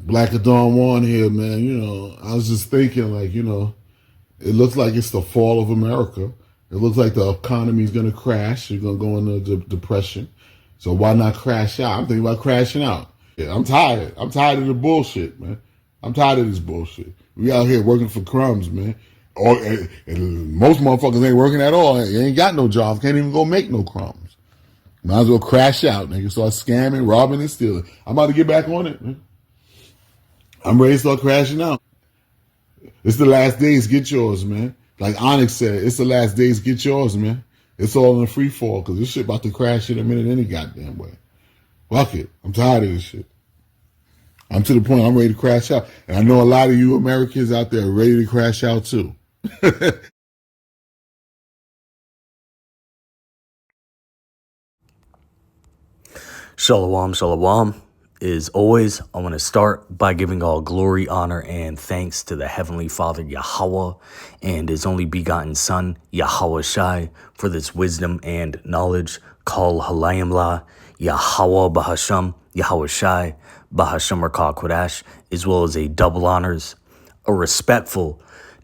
Black Dawn One here, man. I was just thinking, like, it looks like it's the fall of America. It looks like the economy is going to crash. You're going to go into depression. So why not crash out? I'm thinking about crashing out. Yeah, I'm tired. I'm tired of the bullshit, man. I'm tired of this bullshit. We out here working for crumbs, man. And most motherfuckers ain't working at all. They ain't got no jobs. Can't even go make no crumbs. Might as well crash out, nigga. Start scamming, robbing, and stealing. I'm about to get back on it, man. I'm ready to start crashing out. It's the last days. Get yours, man. Like Onyx said, it's the last days. Get yours, man. It's all in free fall because this shit about to crash in a minute any goddamn way. Fuck it. I'm tired of this shit. I'm to the point I'm ready to crash out. And I know a lot of you Americans out there are ready to crash out too. Shalom, shalom. As always, I want to start by giving all glory, honor, and thanks to the Heavenly Father, Yahweh, and His only begotten Son, Yahweh Shai, for this wisdom and knowledge. Kol Halayim La, Yahweh Bahasham, Yahweh Shai, Bahasham Rakah Kodash, as well as a respectful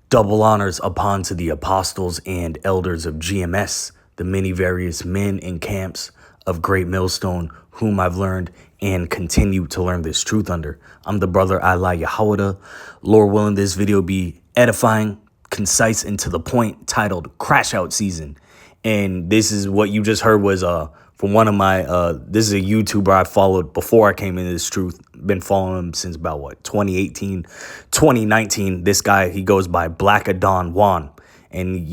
double honors upon to the apostles and elders of GMS, the many various men and camps of Great Millstone, whom I've learned and continue to learn this truth under. I'm the brother Allah Yahweh. Lord willing, this video be edifying, concise, and to the point, titled Crash Out Season. And this is what you just heard was from one of my, this is a YouTuber I followed before I came into this truth. Been following him since about 2018, 2019. This guy, he goes by Black Adon Juan. And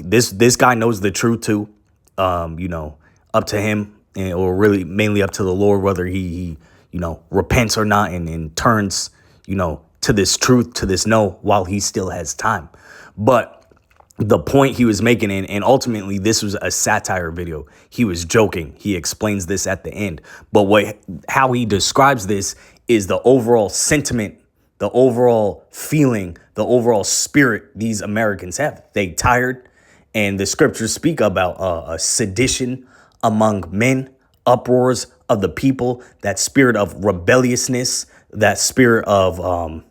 this guy knows the truth too. Up to him, or really mainly up to the Lord, whether he repents or not and turns, to this truth, to this no, while he still has time. But the point he was making, and ultimately this was a satire video. He was joking. He explains this at the end. But how he describes this is the overall sentiment, the overall feeling, the overall spirit these Americans have. They tired, and the scriptures speak about a sedition among men, uproars of the people, that spirit of rebelliousness, that spirit of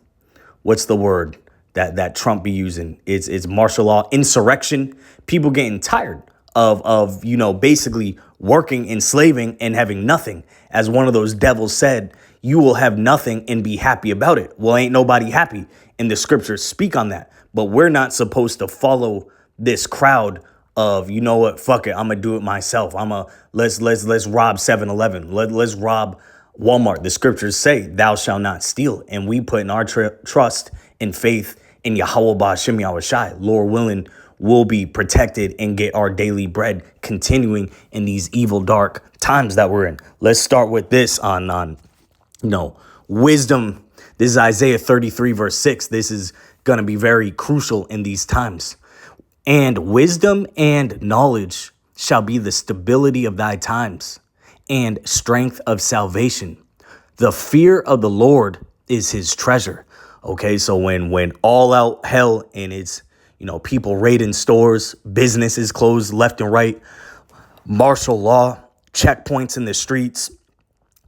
what's the word that Trump be using? It's martial law, insurrection. People getting tired of basically working, enslaving, and having nothing. As one of those devils said, you will have nothing and be happy about it. Well, ain't nobody happy. And the scriptures speak on that. But we're not supposed to follow this crowd of, you know what, fuck it, I'm gonna do it myself. Let's rob 7-Eleven. Let's rob Walmart. The scriptures say, thou shalt not steal. And we put in our trust and faith in Yahweh Ba'ashem Yahweh Shai. Lord willing, we'll be protected and get our daily bread, continuing in these evil, dark times that we're in. Let's start with this on wisdom. This is Isaiah 33 verse 6. This is going to be very crucial in these times. And wisdom and knowledge shall be the stability of thy times, and strength of salvation. The fear of the Lord is his treasure. Okay, so when all out hell and it's, people raiding stores, businesses closed left and right, martial law, checkpoints in the streets,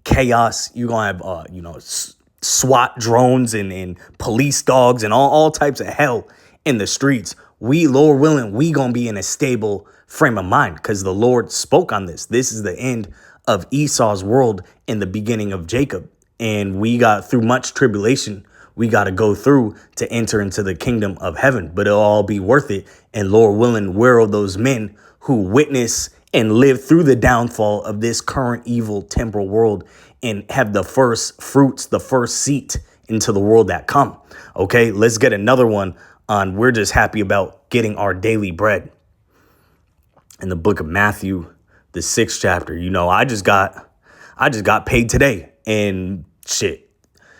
chaos, you're going to have, SWAT drones and police dogs and all types of hell in the streets. We, Lord willing, we going to be in a stable frame of mind because the Lord spoke on this. This is the end of Esau's world and the beginning of Jacob. And we got through much tribulation. We got to go through to enter into the kingdom of heaven, but it'll all be worth it. And Lord willing, where are those men who witness and live through the downfall of this current evil temporal world and have the first fruits, the first seat into the world that come? Okay, let's get another one on we're just happy about getting our daily bread. In the book of Matthew, the 6th chapter, I just got paid today, and shit,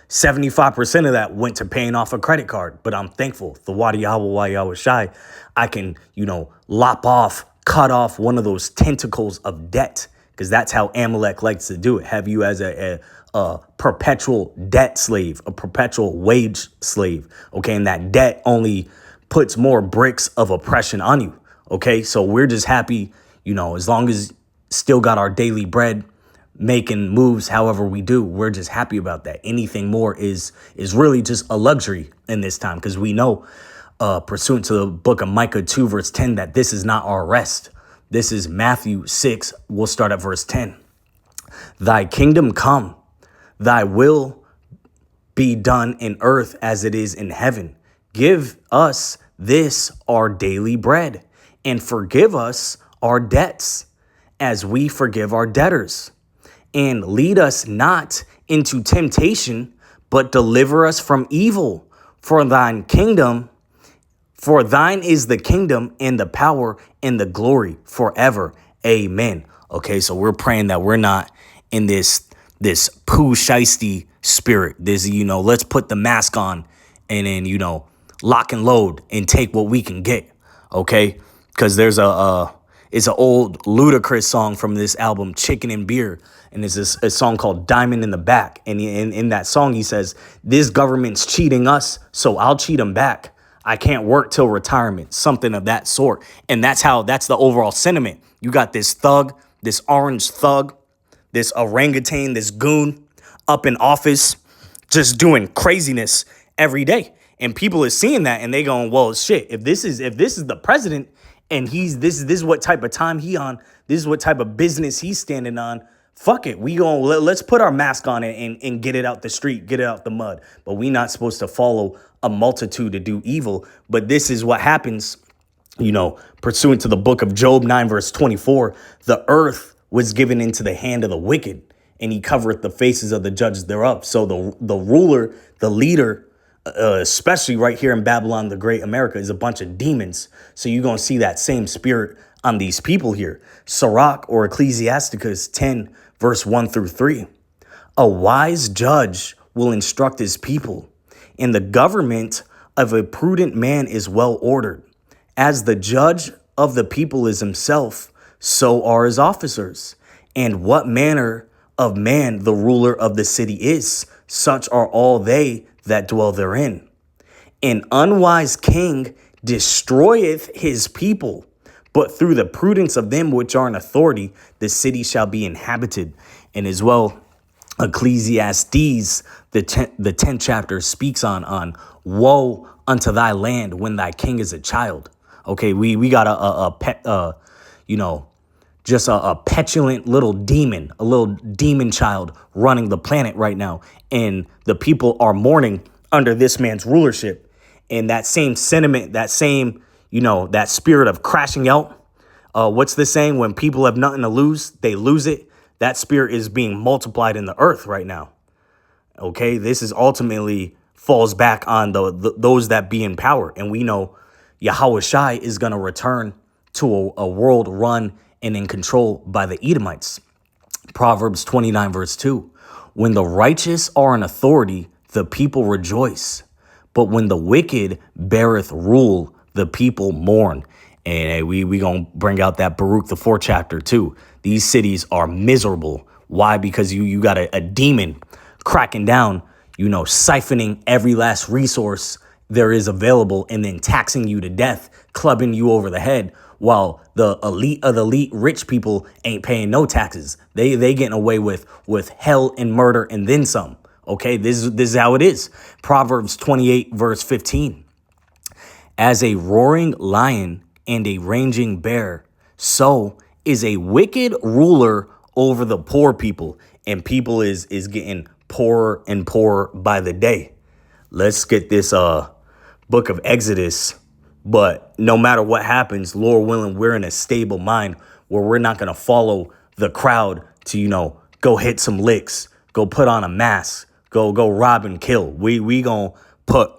75% of that went to paying off a credit card. But I'm thankful, the Wadi Yahweh Shai, I can, cut off one of those tentacles of debt, because that's how Amalek likes to do it. Have you as a perpetual debt slave, a perpetual wage slave. Okay. And that debt only puts more bricks of oppression on you. Okay. So we're just happy, as long as still got our daily bread, making moves however we do. We're just happy about that. Anything more is really just a luxury in this time, because we know, pursuant to the book of Micah 2 verse 10, that this is not our rest. This is Matthew 6. We'll start at verse 10. Thy kingdom come, thy will be done in earth as it is in heaven. Give us this our daily bread, and forgive us our debts as we forgive our debtors. And lead us not into temptation, but deliver us from evil. For thine is the kingdom and the power and the glory forever. Amen. Okay, so we're praying that we're not in this poo shiesty spirit. This, let's put the mask on and then, lock and load and take what we can get. Okay, because there's it's an old Ludacris song from this album, Chicken and Beer. And there's a song called Diamond in the Back. And in that song, he says, this government's cheating us, so I'll cheat them back. I can't work till retirement, something of that sort. And that's the overall sentiment. You got this thug, this orange thug, this orangutan, this goon up in office, just doing craziness every day. And people are seeing that and they going, well, shit, if this is the president and this is what type of time he on, this is what type of business he's standing on, fuck it. Let's put our mask on it and get it out the street, get it out the mud. But we not supposed to follow a multitude to do evil. But this is what happens, pursuant to the book of Job 9, verse 24, the earth was given into the hand of the wicked, and he covereth the faces of the judges thereof. So the ruler, the leader, especially right here in Babylon, the great America, is a bunch of demons. So you're going to see that same spirit on these people here. Sirach, or Ecclesiasticus 10, verse 1 through 3. A wise judge will instruct his people, and the government of a prudent man is well ordered. As the judge of the people is himself, so are his officers. And what manner of man the ruler of the city is, such are all they that dwell therein. An unwise king destroyeth his people, but through the prudence of them which are in authority, the city shall be inhabited. And as well, Ecclesiastes, the 10th chapter, speaks on woe unto thy land when thy king is a child. Okay, we got a petulant little demon, a little demon child running the planet right now. And the people are mourning under this man's rulership. And that same sentiment, that same, that spirit of crashing out. What's the saying? When people have nothing to lose, they lose it. That spirit is being multiplied in the earth right now. Okay, this is ultimately falls back on those that be in power. And we know Yahweh Shai is going to return to a world run and in control by the Edomites. Proverbs 29, verse 2. When the righteous are in authority, the people rejoice. But when the wicked beareth rule, the people mourn. And we going to bring out that Baruch, the 4th chapter, too. These cities are miserable. Why? Because you got a demon cracking down, siphoning every last resource there is available and then taxing you to death, clubbing you over the head, while the elite of the elite rich people ain't paying no taxes. They getting away with hell and murder and then some. Okay, this is how it is. Proverbs 28, verse 15. As a roaring lion and a raging bear, so is a wicked ruler over the poor people. And people is getting poorer and poorer by the day. Let's get this book of Exodus. But no matter what happens, Lord willing, we're in a stable mind where we're not going to follow the crowd to, go hit some licks, go put on a mask, go rob and kill. We going to put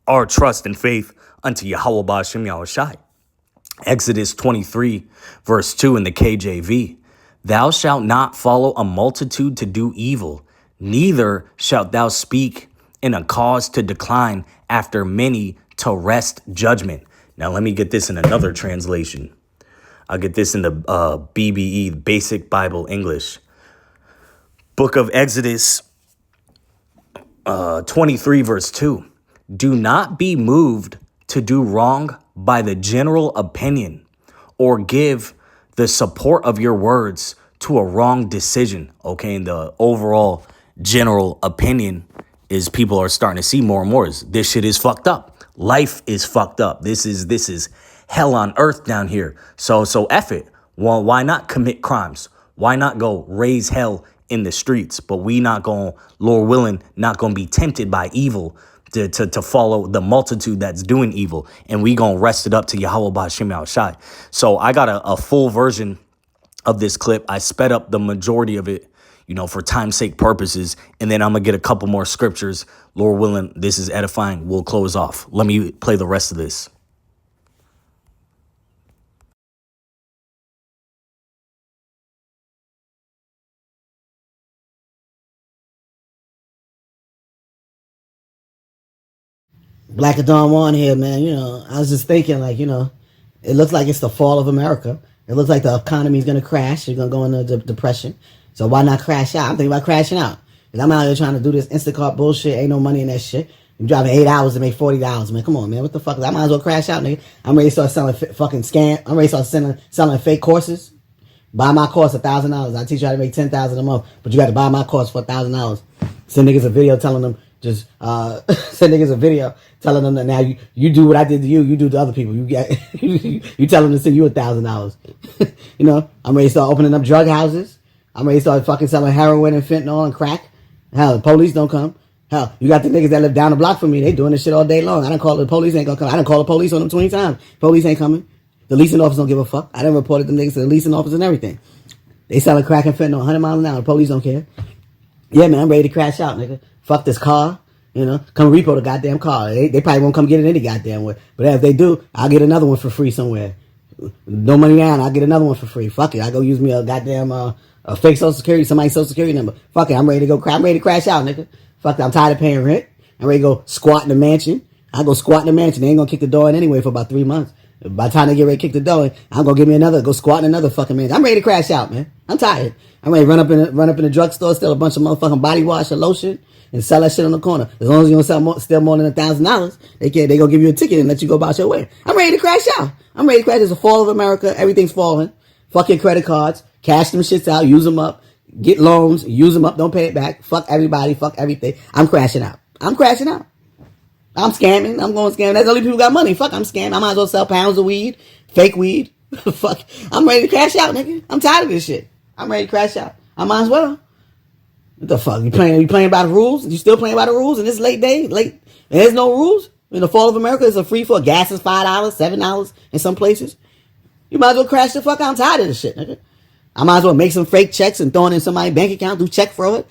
our trust and faith unto Yahweh Ba'ashem Yahweh Shai. Exodus 23, verse 2 in the KJV. Thou shalt not follow a multitude to do evil, neither shalt thou speak in a cause to decline after many to wrest judgment. Now, let me get this in another translation. I'll get this in the BBE, Basic Bible English. Book of Exodus 23, verse 2. Do not be moved to do wrong by the general opinion, or give the support of your words to a wrong decision. Okay, and the overall general opinion is people are starting to see more and more is this shit is fucked up. Life is fucked up. This is hell on earth down here. So F it. Well, why not commit crimes? Why not go raise hell in the streets? But we not going, Lord willing, not going to be tempted by evil to follow the multitude that's doing evil. And we going to rest it up to Yahweh Ba'Shem Yahushai. So I got a full version of this clip. I sped up the majority of it, for time's sake purposes. And then I'm going to get a couple more scriptures. Lord willing, this is edifying. We'll close off. Let me play the rest of this. Black of Dawn Juan here, man. I was just thinking, like, it looks like it's the fall of America. It looks like the economy's going to crash. You're going to go into depression. So why not crash out? I'm thinking about crashing out. Because I'm out here trying to do this Instacart bullshit. Ain't no money in that shit. I'm driving 8 hours to make $40, man. Come on, man. What the fuck? I might as well crash out, nigga. I'm ready to start selling fucking scam. I'm ready to start selling fake courses. Buy my course $1,000. I teach you how to make $10,000 a month, but you got to buy my course for $1,000. Send niggas a video telling them send niggas a video telling them that now you do what I did to you, you do to other people. You get you tell them to send you $1,000. I'm ready to start opening up drug houses. I'm ready to start fucking selling heroin and fentanyl and crack. Hell, the police don't come. Hell, you got the niggas that live down the block from me. They doing this shit all day long. I done call the police, ain't gonna come. I done call the police on them 20 times. Police ain't coming. The leasing office don't give a fuck. I done reported them niggas to the leasing office and everything. They selling crack and fentanyl 100 miles an hour. The police don't care. Yeah, man, I'm ready to crash out, nigga. Fuck this car. Come repo the goddamn car. They probably won't come get it any goddamn way. But if they do, I'll get another one for free somewhere. No money down, I'll get another one for free. Fuck it. I go use me a goddamn a fake social security, somebody's social security number. Fuck it. I'm ready to go. I'm ready to crash out, nigga. Fuck it. I'm tired of paying rent. I'm ready to go squat in the mansion. I go squat in the mansion. They ain't gonna kick the door in anyway for about 3 months. By the time they get ready to kick the door in, I'm gonna give me go squat in another fucking mansion. I'm ready to crash out, man. I'm tired. I'm ready to run up in the drugstore, steal a bunch of motherfucking body wash or lotion, and sell that shit on the corner. As long as you don't steal more than $1,000, they gonna give you a ticket and let you go about your way. I'm ready to crash out. I'm ready to crash. It's the fall of America. Everything's falling. Fuck your credit cards. Cash them shits out. Use them up. Get loans. Use them up. Don't pay it back. Fuck everybody. Fuck everything. I'm crashing out. I'm crashing out. I'm scamming. I'm going to scam. That's the only people who got money. Fuck, I'm scamming. I might as well sell pounds of weed. Fake weed. Fuck. I'm ready to crash out, nigga. I'm tired of this shit. I'm ready to crash out. I might as well. What the fuck? You playing by the rules? You still playing by the rules in this late day? There's no rules? In the fall of America, it's a free for gas is $5, $7 in some places. You might as well crash the fuck out. I'm tired of this shit, nigga. I might as well make some fake checks and throw it in somebody's bank account, do check fraud.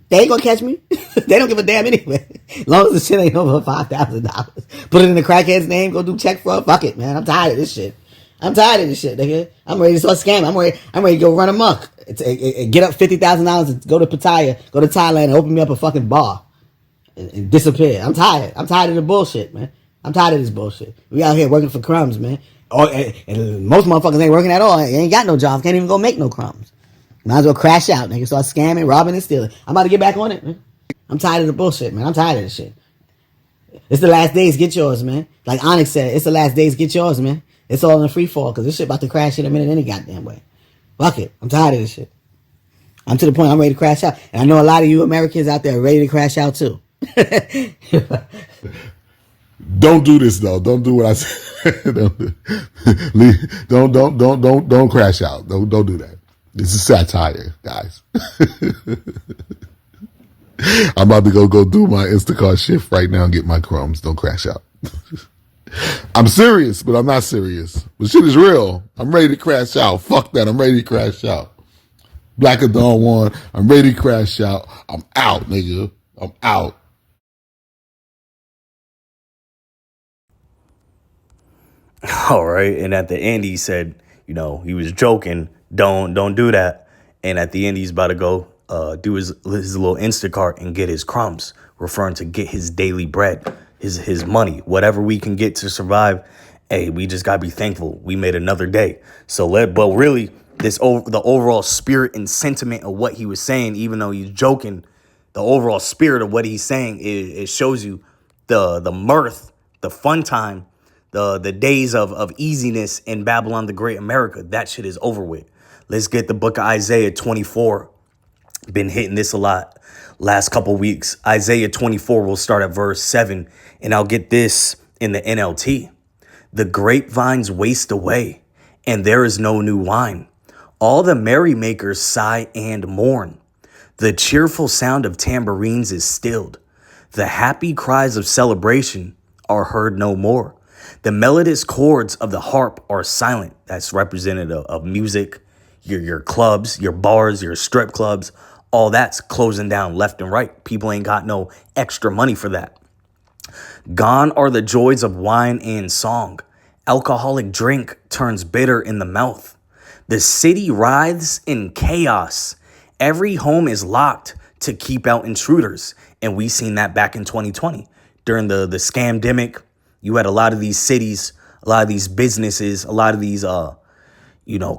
They ain't gonna catch me. They don't give a damn anyway. As long as the shit ain't over $5,000. Put it in the crackhead's name, go do check fraud. Fuck it, man. I'm tired of this shit. Nigga. I'm ready to start scamming. I'm ready to go run amok. Get up $50,000 and go to Pattaya, go to Thailand and open me up a fucking bar. And disappear. I'm tired. I'm tired of the bullshit, man. I'm tired of this bullshit. We out here working for crumbs, man. And most motherfuckers ain't working at all. They ain't got no jobs. Can't even go make no crumbs. Might as well crash out, nigga. Start scamming, robbing, and stealing. I'm about to get back on it, man. I'm tired of the bullshit, man. I'm tired of this shit. It's the last days. Get yours, man. Like Onyx said, it's the last days. Get yours, man. It's all in a free fall because this shit about to crash in a minute any goddamn way. Fuck it. I'm tired of this shit. I'm to the point I'm ready to crash out. And I know a lot of you Americans out there are ready to crash out too. Don't do this though. Don't do what I said. Don't crash out. Don't do that. This is satire, guys. I'm about to go do my Instacart shift right now and get my crumbs. Don't crash out. I'm serious, but I'm not serious. But shit is real. I'm ready to crash out. Fuck that. I'm ready to crash out. Black of Dawn Juan. I'm ready to crash out. I'm out, nigga. I'm out. All right. And at the end, he said, he was joking. Don't do that. And at the end, he's about to go do his little Instacart and get his crumbs, referring to get his daily bread, his money, whatever we can get to survive. Hey, we just got to be thankful we made another day. But really, the overall spirit and sentiment of what he was saying, even though he's joking, the overall spirit of what he's saying, it shows you the mirth, the fun time, the days of easiness in Babylon the Great America. That shit is over with. Let's get the book of Isaiah 24. Been hitting this a lot last couple weeks. Isaiah 24 will start at verse 7, and I'll get this in the NLT. The grapevines waste away, and there is no new wine. All the merrymakers sigh and mourn. The cheerful sound of tambourines is stilled. The happy cries of celebration are heard no more. The melodious chords of the harp are silent. That's representative of music, your clubs, your bars, your strip clubs. All that's closing down left and right. People ain't got no extra money for that. Gone are the joys of wine and song. Alcoholic drink turns bitter in the mouth. The city writhes in chaos. Every home is locked to keep out intruders. And we seen that back in 2020 during the scamdemic. You had a lot of these cities, a lot of these businesses, a lot of these,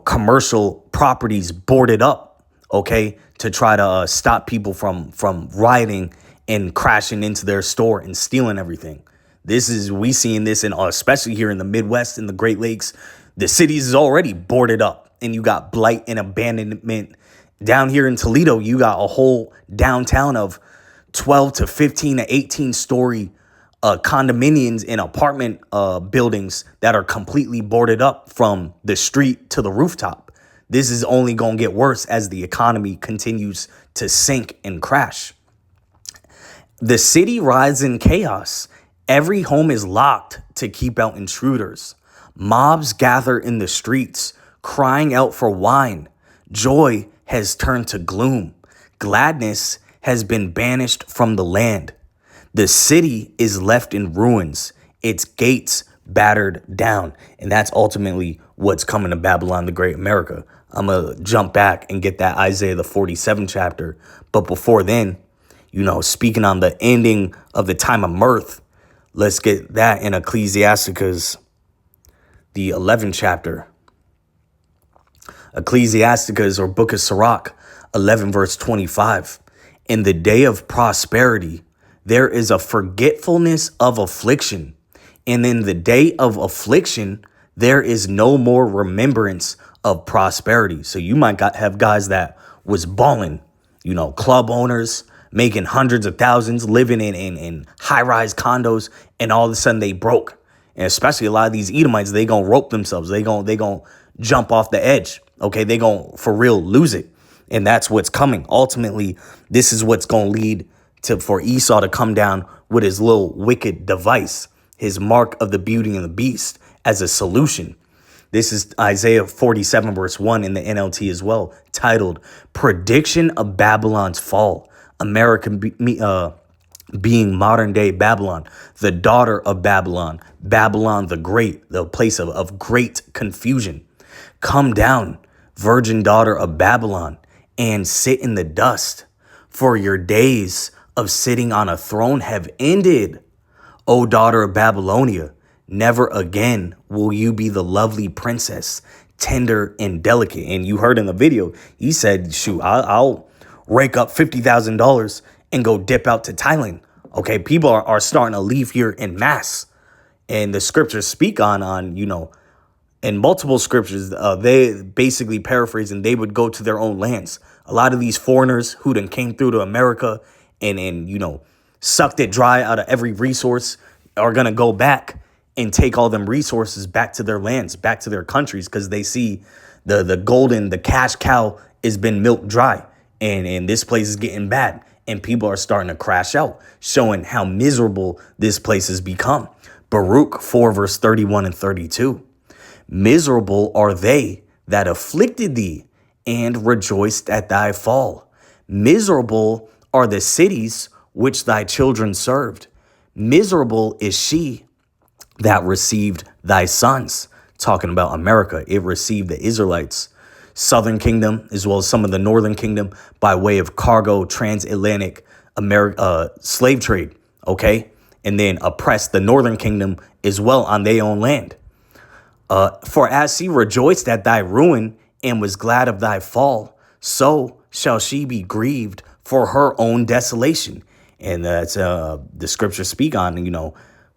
commercial properties boarded up, okay, to try to stop people from rioting and crashing into their store and stealing everything. We seeing this, especially here in the Midwest, in the Great Lakes. The cities is already boarded up, and you got blight and abandonment. Down here in Toledo, you got a whole downtown of 12 to 15 to 18 story condominiums and apartment buildings that are completely boarded up from the street to the rooftop. This is only going to get worse as the economy continues to sink and crash. The city rides in chaos. Every home is locked to keep out intruders. Mobs gather in the streets, crying out for wine. Joy has turned to gloom. Gladness has been banished from the land. The city is left in ruins, its gates battered down. And that's ultimately what's coming to Babylon the Great America. I'm going to jump back and get that Isaiah the 47th chapter. But before then, speaking on the ending of the time of mirth, let's get that in Ecclesiasticus, the 11th chapter. Ecclesiasticus, or Book of Sirach, 11 verse 25. In the day of prosperity, there is a forgetfulness of affliction. And in the day of affliction, there is no more remembrance of prosperity. So you might have guys that was balling, club owners, making hundreds of thousands, living in high-rise condos, and all of a sudden they broke. And especially a lot of these Edomites, they gonna rope themselves. They gonna jump off the edge. Okay, they gonna for real lose it. And that's what's coming. Ultimately, this is what's gonna lead for Esau to come down with his little wicked device, his mark of the beauty and the beast as a solution. This is Isaiah 47 verse 1 in the NLT as well, titled Prediction of Babylon's Fall. America being modern day Babylon, the daughter of Babylon, Babylon the Great, the place of great confusion. Come down, virgin daughter of Babylon, and sit in the dust, for your days of sitting on a throne have ended. O daughter of Babylonia, never again will you be the lovely princess, tender and delicate. And you heard in the video, he said, shoot, I'll rake up $50,000 and go dip out to Thailand. Okay, people are starting to leave here in mass. And the scriptures speak on in multiple scriptures, they basically paraphrasing, they would go to their own lands. A lot of these foreigners who then came through to America and sucked it dry out of every resource are going to go back and take all them resources back to their lands, back to their countries, because they see the cash cow has been milked dry. And this place is getting bad. And people are starting to crash out, showing how miserable this place has become. Baruch 4 verse 31 and 32. Miserable are they that afflicted thee and rejoiced at thy fall. Miserable are the cities which thy children served. Miserable is she that received thy sons. Talking about America, it received the Israelites, Southern Kingdom, as well as some of the Northern Kingdom by way of cargo, transatlantic slave trade, okay? And then oppressed the Northern Kingdom as well on their own land. For as she rejoiced at thy ruin and was glad of thy fall, so shall she be grieved for her own desolation. And that's the scriptures speak on,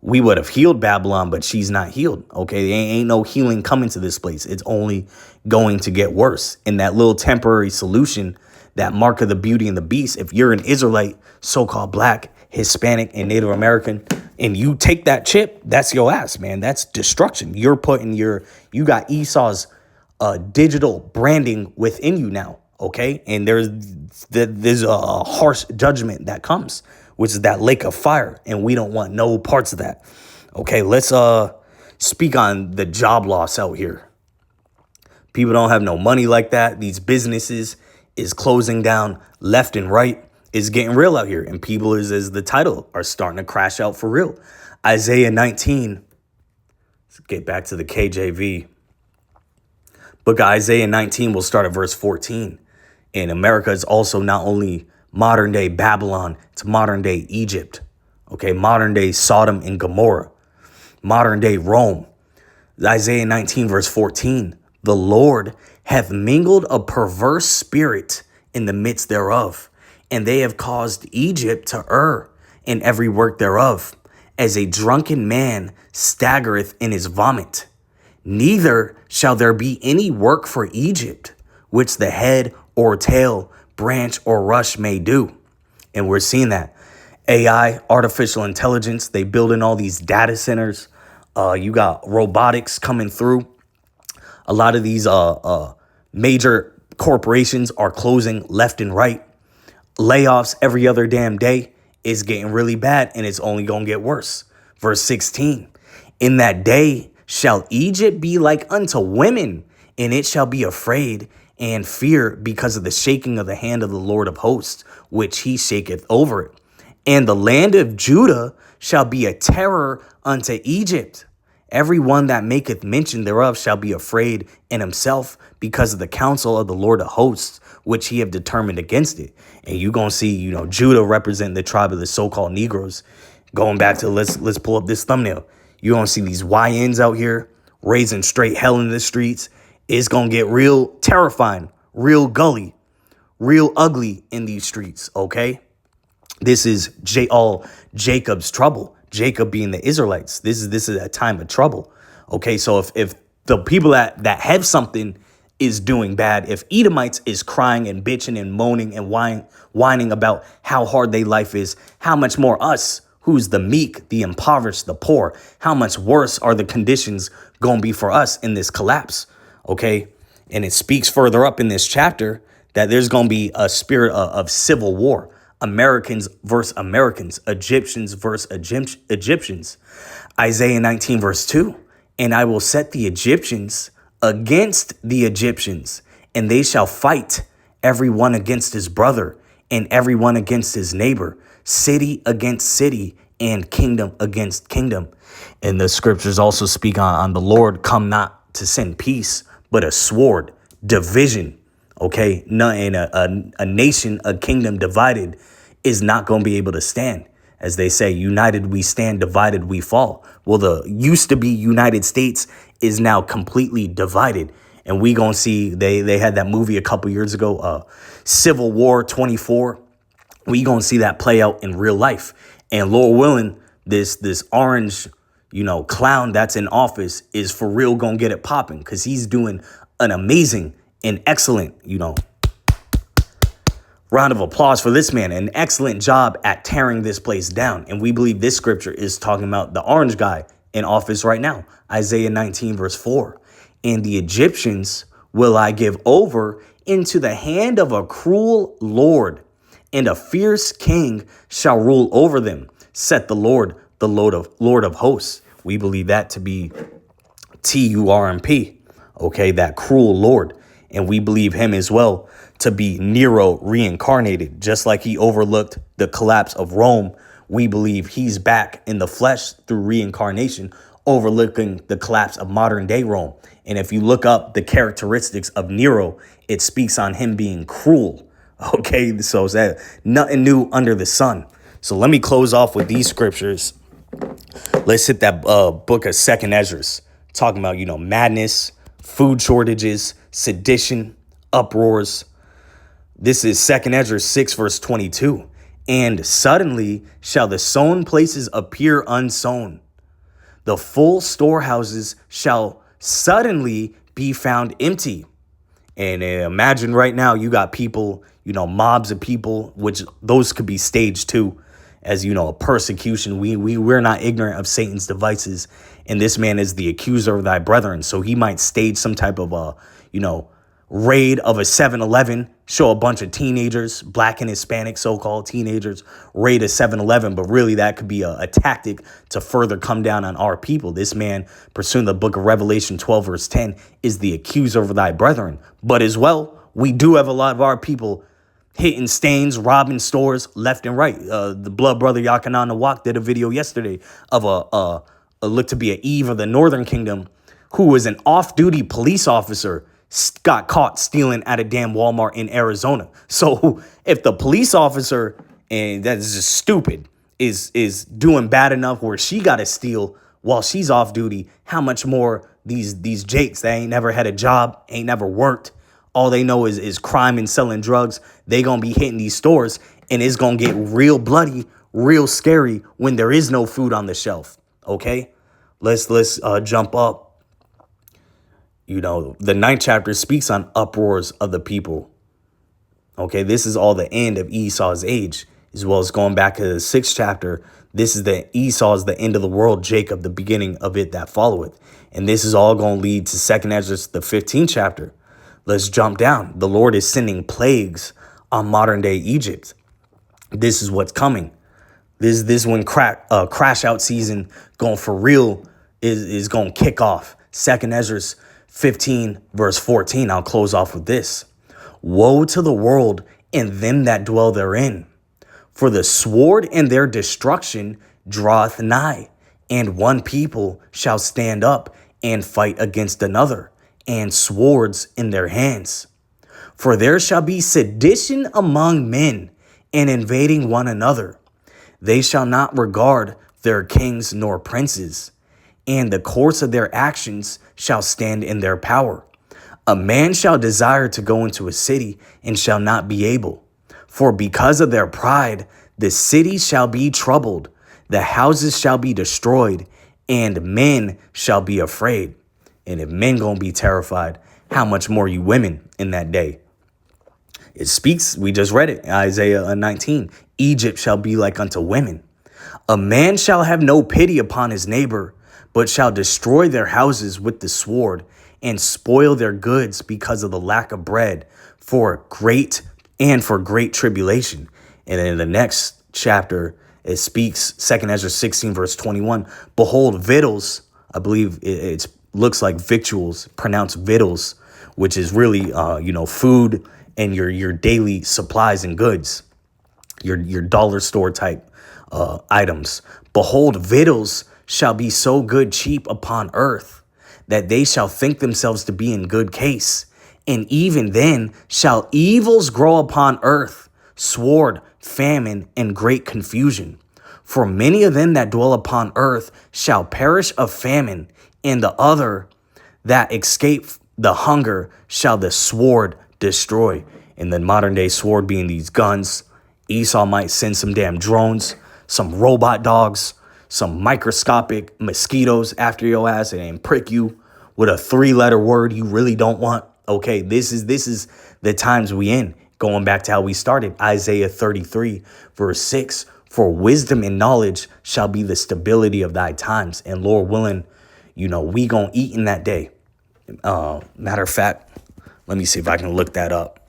we would have healed Babylon, but she's not healed. Okay, there ain't no healing coming to this place. It's only going to get worse. And that little temporary solution, that mark of the beauty and the beast, if you're an Israelite, so-called black, Hispanic, and Native American, and you take that chip, that's your ass, man. That's destruction. You're putting you got Esau's digital branding within you now. Okay, and there's a harsh judgment that comes, which is that lake of fire, and we don't want no parts of that. Okay, let's speak on the job loss out here. People don't have no money like that. These businesses is closing down left and right. It's getting real out here, and people, as the title, are starting to crash out for real. Isaiah 19. Let's get back to the KJV. Book of Isaiah 19 will start at verse 14. And America is also not only modern day Babylon, it's modern day Egypt. Okay, modern day Sodom and Gomorrah, modern day Rome. Isaiah 19 verse 14. The Lord hath mingled a perverse spirit in the midst thereof, and they have caused Egypt to err in every work thereof, as a drunken man staggereth in his vomit. Neither shall there be any work for Egypt, which the head or tail, branch or rush may do. And we're seeing that. AI, artificial intelligence, they build in all these data centers. You got robotics coming through. A lot of these major corporations are closing left and right. Layoffs every other damn day is getting really bad, and it's only going to get worse. Verse 16, in that day shall Egypt be like unto women, and it shall be afraid and fear because of the shaking of the hand of the Lord of hosts, which he shaketh over it. And the land of Judah shall be a terror unto Egypt. Every one that maketh mention thereof shall be afraid in himself because of the counsel of the Lord of hosts, which he have determined against it. And you're going to see, Judah representing the tribe of the so-called Negroes. Going back to, let's pull up this thumbnail. You're going to see these YNs out here raising straight hell in the streets. It's going to get real terrifying, real gully, real ugly in these streets, okay? This is all Jacob's trouble. Jacob being the Israelites. This is a time of trouble, okay? So if the people that have something is doing bad, if Edomites is crying and bitching and moaning and whining about how hard their life is, how much more us, who's the meek, the impoverished, the poor, how much worse are the conditions going to be for us in this collapse? Okay, and it speaks further up in this chapter that there's going to be a spirit of civil war. Americans versus Americans, Egyptians versus Egyptians. Isaiah 19 verse 2. And I will set the Egyptians against the Egyptians, and they shall fight, every one against his brother, and every one against his neighbor, city against city, and kingdom against kingdom. And the scriptures also speak on the Lord come not to send peace, but a sword, division. Okay, and a nation, a kingdom divided is not going to be able to stand. As they say, united we stand, divided we fall. Well, the used to be United States is now completely divided. And we going to see, they had that movie a couple years ago, Civil War 24. We going to see that play out in real life. And Lord willing, this orange, clown that's in office is for real going to get it popping, because he's doing an amazing and excellent, round of applause for this man, an excellent job at tearing this place down. And we believe this scripture is talking about the orange guy in office right now. Isaiah 19 verse 4. And the Egyptians will I give over into the hand of a cruel Lord, and a fierce king shall rule over them, saith the Lord of hosts. We believe that to be TURMP, okay, that cruel Lord. And we believe him as well to be Nero reincarnated. Just like he overlooked the collapse of Rome, we believe he's back in the flesh through reincarnation, overlooking the collapse of modern day Rome. And if you look up the characteristics of Nero, it speaks on him being cruel. Okay, so is that nothing new under the sun. So let me close off with these scriptures. Let's hit that book of 2nd Ezra, talking about, madness, food shortages, sedition, uproars. This is 2nd Ezra 6 verse 22. And suddenly shall the sown places appear unsown, The full storehouses shall suddenly be found empty. And imagine right now you got people, mobs of people, which those could be staged too, as a persecution. We're not ignorant of Satan's devices, and this man is the accuser of thy brethren. So he might stage some type of raid of a 7-Eleven, show a bunch of teenagers, black and Hispanic so-called teenagers, raid a 7-Eleven, but really that could be a tactic to further come down on our people. This man, pursuing the book of Revelation 12 verse 10, is the accuser of thy brethren. But as well, we do have a lot of our people hitting stains, robbing stores left and right. The blood brother Yakanan Nawak did a video yesterday of a looked to be an Eve of the Northern Kingdom who was an off-duty police officer, got caught stealing at a damn Walmart in Arizona. So if the police officer, and that is just stupid, is doing bad enough where she got to steal while she's off duty, how much more these Jakes that ain't never had a job, ain't never worked, all they know is crime and selling drugs, they gonna be hitting these stores, and it's gonna get real bloody, real scary when there is no food on the shelf. Okay, let's jump up. The 9th chapter speaks on uproars of the people. Okay, this is all the end of Esau's age, as well as going back to the 6th chapter. This is Esau's the end of the world, Jacob, the beginning of it that followeth. And this is all going to lead to 2nd Ezra, the 15th chapter. Let's jump down. The Lord is sending plagues on modern day Egypt. This is what's coming. This when crash out season going for real is going to kick off. 2nd Ezra 15 verse 14. I'll close off with this. Woe to the world and them that dwell therein, for the sword and their destruction draweth nigh, and one people shall stand up and fight against another, and swords in their hands. For there shall be sedition among men, and invading one another. They shall not regard their kings nor princes, and the course of their actions shall stand in their power. A man shall desire to go into a city, and shall not be able. For because of their pride, the city shall be troubled, the houses shall be destroyed, and men shall be afraid. And if men gonna be terrified, how much more you women in that day? It speaks, we just read it, Isaiah 19. Egypt shall be like unto women. A man shall have no pity upon his neighbor, but shall destroy their houses with the sword, and spoil their goods because of the lack of bread, for great tribulation. And in the next chapter, it speaks, 2nd Ezra 16 verse 21. Behold, victuals, I believe it looks like victuals, pronounced victuals, which is really food and your daily supplies and goods, your dollar store type items. Behold, victuals shall be so good cheap upon earth, that they shall think themselves to be in good case. And even then shall evils grow upon earth, sword, famine, and great confusion. For many of them that dwell upon earth shall perish of famine, and the other that escape the hunger shall the sword destroy. And the modern day sword being these guns. Esau might send some damn drones, some robot dogs, some microscopic mosquitoes after your ass and prick you with a 3-letter word you really don't want. Okay, this is the times we in. Going back to how we started, Isaiah 33 verse 6. For wisdom and knowledge shall be the stability of thy times. And Lord willing, we gonna eat in that day. Matter of fact, let me see if I can look that up.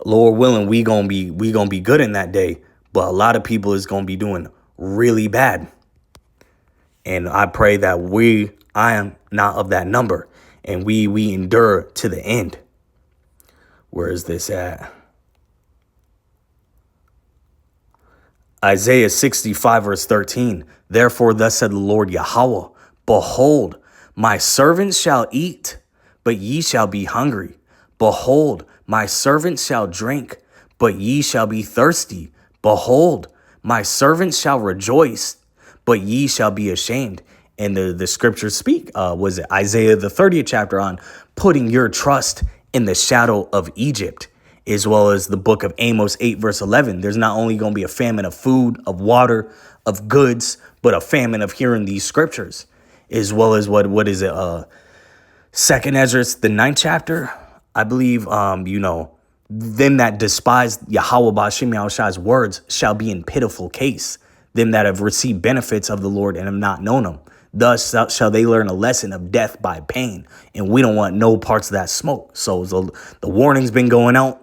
Lord willing, we gonna be good in that day. But a lot of people is gonna be doing really bad. And I pray that I am not of that number, and we endure to the end. Where is this at? Isaiah 65 verse 13. Therefore thus said the Lord Yahweh, behold, my servants shall eat, but ye shall be hungry. Behold, my servants shall drink, but ye shall be thirsty. Behold, my servants shall rejoice, but ye shall be ashamed. And the scriptures speak, was it Isaiah the 30th chapter on putting your trust in the shadow of Egypt. as well as the book of Amos 8, verse 11. There's not only going to be a famine of food, of water, of goods, but a famine of hearing these scriptures, as well as what is it? Second Ezra, the 9th chapter, I believe. Them that despise Yahweh Ba'ashem Yahushai's words shall be in pitiful case. Them that have received benefits of the Lord and have not known him. Thus shall they learn a lesson of death by pain. And we don't want no parts of that smoke. So the warning's been going out.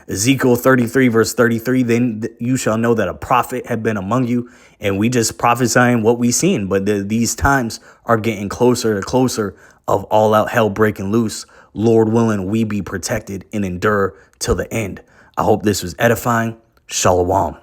Ezekiel 33, verse 33, then you shall know that a prophet had been among you. And we just prophesying what we seen. But these times are getting closer and closer of all out hell breaking loose. Lord willing, we be protected and endure till the end. I hope this was edifying. Shalom.